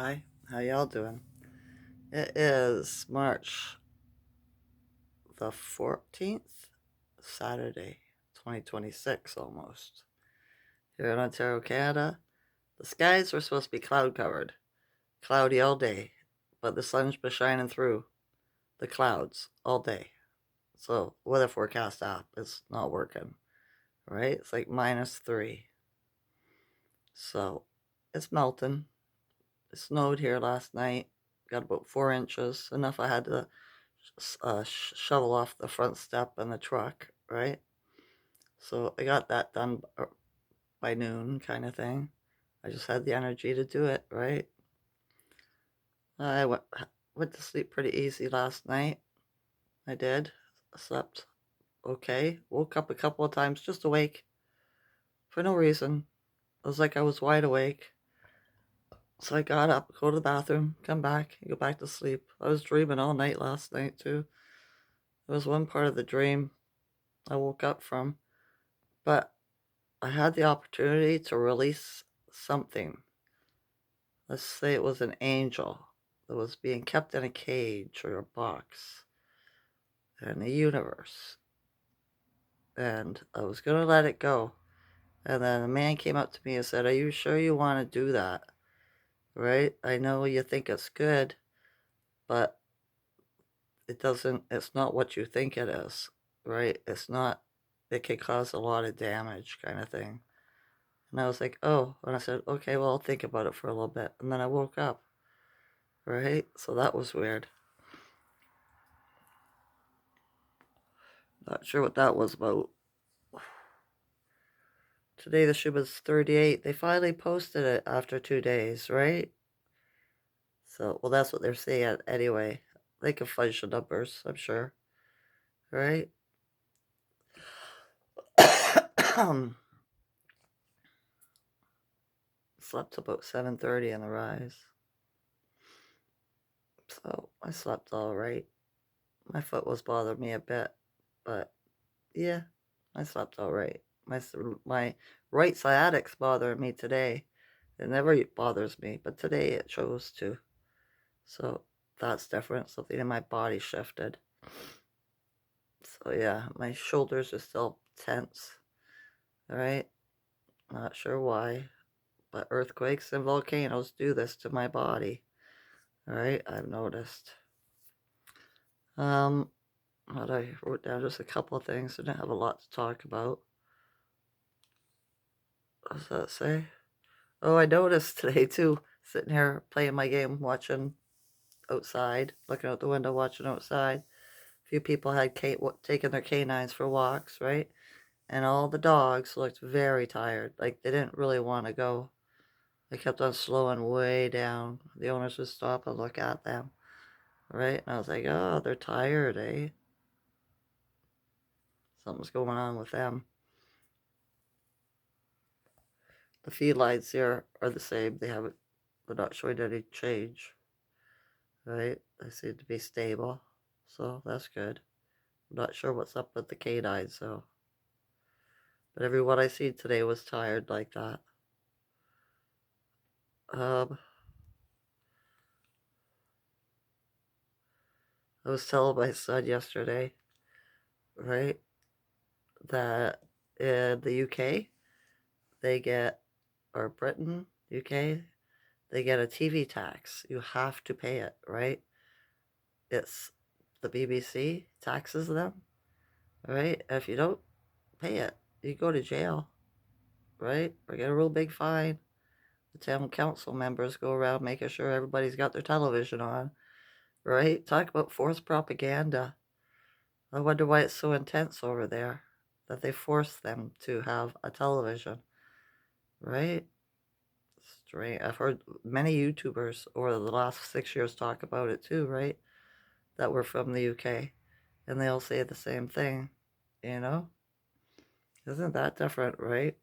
Hi, how y'all doing? It is March the 14th, Saturday, 2026 almost. Here in Ontario, Canada, the skies were supposed to be cloud covered, cloudy all day, but the sun's been shining through the clouds all day. So, weather forecast app is not working, right? It's like -3. So, it's melting. It snowed here last night, got about 4 inches, enough I had to shovel off the front step in the truck, right? So I got that done by noon, kind of thing. I just had the energy to do it, right? I went to sleep pretty easy last night. I did. I slept okay. Woke up a couple of times just awake for no reason. It was like I was wide awake. So I got up, go to the bathroom, come back, go back to sleep. I was dreaming all night last night too. There was one part of the dream I woke up from, but I had the opportunity to release something. Let's say it was an angel that was being kept in a cage or a box in the universe. And I was going to let it go. And then a man came up to me and said, "Are you sure you want to do that? Right? I know you think it's good, but it's not what you think it is. Right? It's not, it can cause a lot of damage, kind of thing." And I was like, "Oh," and I said, "Okay, well, I'll think about it for a little bit." And then I woke up. Right? So that was weird. Not sure what that was about. Today the Schuman's 38. They finally posted it after 2 days, right? So, well, that's what they're saying anyway. They can fudge the numbers, I'm sure, right? Slept about 7:30 in the rise. So, I slept all right. My foot was bothering me a bit, but yeah, I slept all right. My right sciatic's bothering me today. It never bothers me, but today it chose to. So that's different. Something in my body shifted. So yeah, my shoulders are still tense. All right. Not sure why, but earthquakes and volcanoes do this to my body. All right. I've noticed. Um, what I wrote down just a couple of things. I didn't have a lot to talk about. What does that say? Oh, I noticed today too. Sitting here playing my game, watching outside, looking out the window, watching outside. A few people had taken their canines for walks, right? And all the dogs looked very tired. Like they didn't really want to go. They kept on slowing way down. The owners would stop and look at them, right? And I was like, oh, they're tired, eh? Something's going on with them. The felines here are the same. They're not showing any change, right? They seem to be stable. So that's good. I'm not sure what's up with the canines, though. But everyone I seen today was tired like that. Um, I was telling my son yesterday, right, that in the UK, they get, or Britain, UK, they get a TV tax. You have to pay it, right? It's the BBC taxes them, right? And if you don't pay it, you go to jail, right? Or get a real big fine. The town council members go around making sure everybody's got their television on, right? Talk about forced propaganda. I wonder why it's so intense over there that they force them to have a television, right? Strange. I've heard many YouTubers over the last 6 years talk about it too, right? That were from the UK, and they all say the same thing, you know? Isn't that different, right?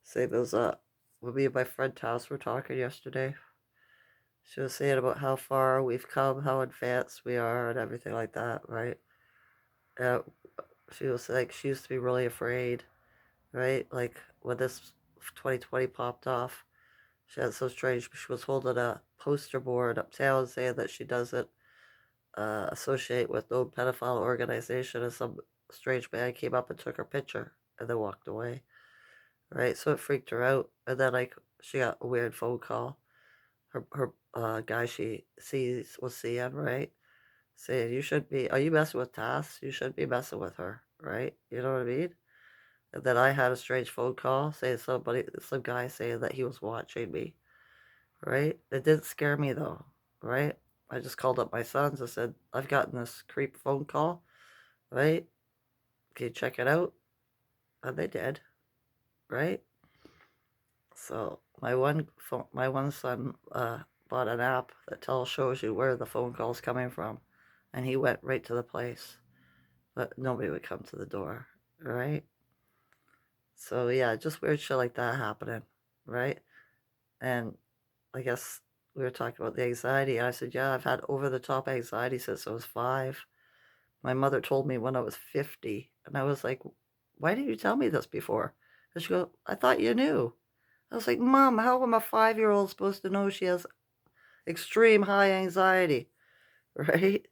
Same as when me and my friend Taz were talking yesterday. She was saying about how far we've come, how advanced we are, and everything like that, right? Uh, she was like, she used to be really afraid, right? Like when this 2020 popped off. She had so strange. She was holding a poster board uptown saying that she doesn't associate with no pedophile organization, and some strange man came up and took her picture and then walked away. Right, so it freaked her out, and then like she got a weird phone call. Her guy she was seeing, right, saying you should be. Are you messing with Tass? You shouldn't be messing with her, right? You know what I mean? And then I had a strange phone call saying some guy saying that he was watching me, right? It didn't scare me though, right? I just called up my sons and said, I've gotten this creep phone call, right? Can you check it out? And they did, right? So my one son bought an app that shows you where the phone call's coming from, and he went right to the place, but nobody would come to the door, right? So yeah, just weird shit like that happening, right? And I guess we were talking about the anxiety, and I said, yeah, I've had over the top anxiety since I was 5. My mother told me when I was 50, and I was like, why didn't you tell me this before? And she goes, I thought you knew. I was like, Mom, how am a 5-year-old supposed to know she has extreme high anxiety, right?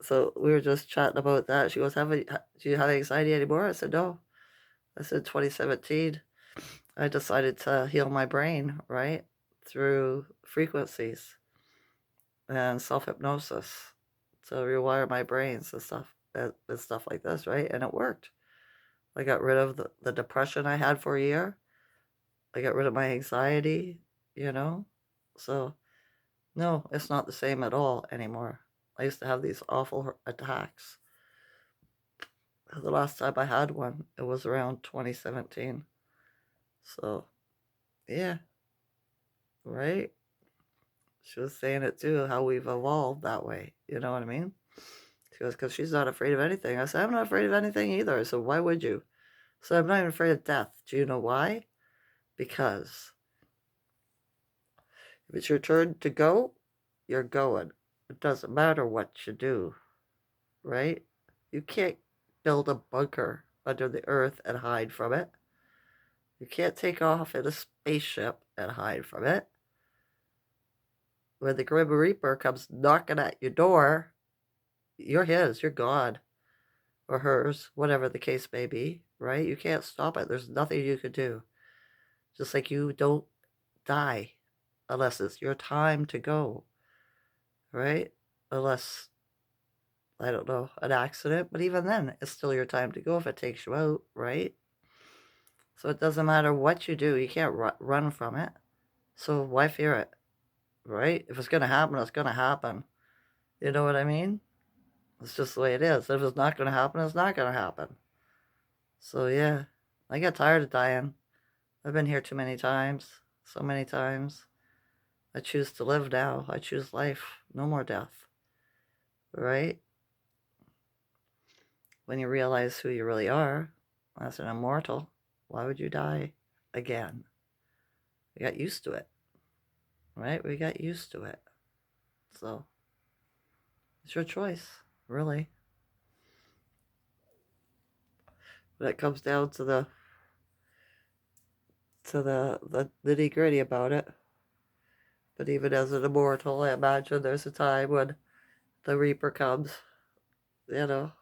So we were just chatting about that. She goes, do you have anxiety anymore? I said, no. I said, 2017, I decided to heal my brain, right? Through frequencies and self-hypnosis to rewire my brains and stuff like this, right? And it worked. I got rid of the depression I had for a year. I got rid of my anxiety, you know? So, no, it's not the same at all anymore. I used to have these awful attacks. The last time I had one, it was around 2017. So, yeah, right? She was saying it too, how we've evolved that way. You know what I mean? She goes, because she's not afraid of anything. I said, I'm not afraid of anything either. I said, why would you? So I'm not even afraid of death. Do you know why? Because if it's your turn to go, you're going. It doesn't matter what you do, right? You can't build a bunker under the earth and hide from it. You can't take off in a spaceship and hide from it. When the Grim Reaper comes knocking at your door, you're his, you're God, or hers, whatever the case may be, right? You can't stop it. There's nothing you can do. Just like you don't die unless it's your time to go, right? Unless, I don't know, an accident, but even then, it's still your time to go if it takes you out, right? So it doesn't matter what you do, you can't run from it. So why fear it, right? If it's going to happen, it's going to happen. You know what I mean? It's just the way it is. If it's not going to happen, it's not going to happen. So yeah, I get tired of dying. I've been here too many times, so many times. I choose to live now. I choose life. No more death, right? When you realize who you really are as an immortal, why would you die again? We got used to it, right? We got used to it. So it's your choice, really. When it comes down to the nitty gritty about it. But even as an immortal, I imagine there's a time when the Reaper comes, you know,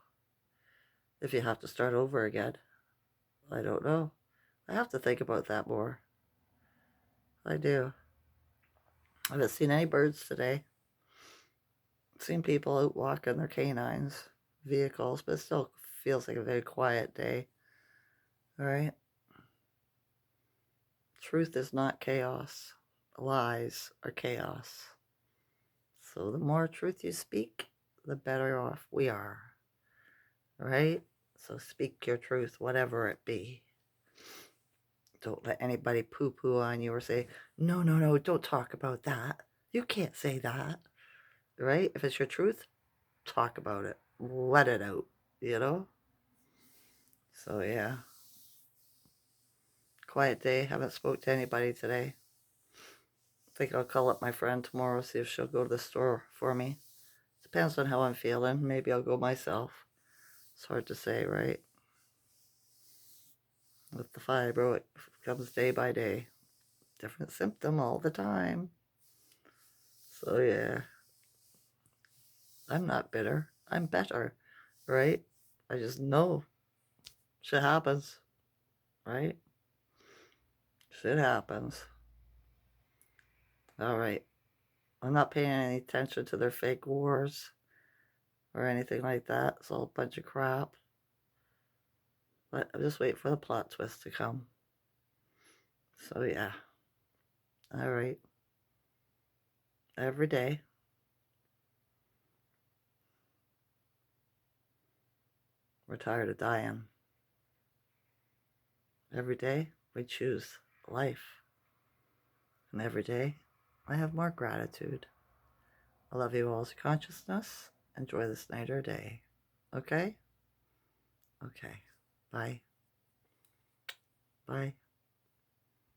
if you have to start over again. I don't know. I have to think about that more. I do. I haven't seen any birds today. Seen people out walking their canines, vehicles, but it still feels like a very quiet day. All right? Truth is not chaos. Lies are chaos. So the more truth you speak, the better off we are. Right? So speak your truth, whatever it be. Don't let anybody poo-poo on you or say, no, no, no, don't talk about that. You can't say that. Right? If it's your truth, talk about it. Let it out, you know? So yeah. Quiet day. Haven't spoke to anybody today. Think I'll call up my friend tomorrow, see if she'll go to the store for me. Depends on how I'm feeling. Maybe I'll go myself. It's hard to say, right? With the fibro, it comes day by day. Different symptom all the time. So yeah, I'm not bitter. I'm better, right? I just know shit happens, right? Shit happens. All right. I'm not paying any attention to their fake wars or anything like that. It's all a bunch of crap. But I'm just waiting for the plot twist to come. So yeah. All right. Every day. We're tired of dying. Every day we choose life. And every day I have more gratitude. I love you all's consciousness. Enjoy this night or day. Okay? Okay. Bye. Bye.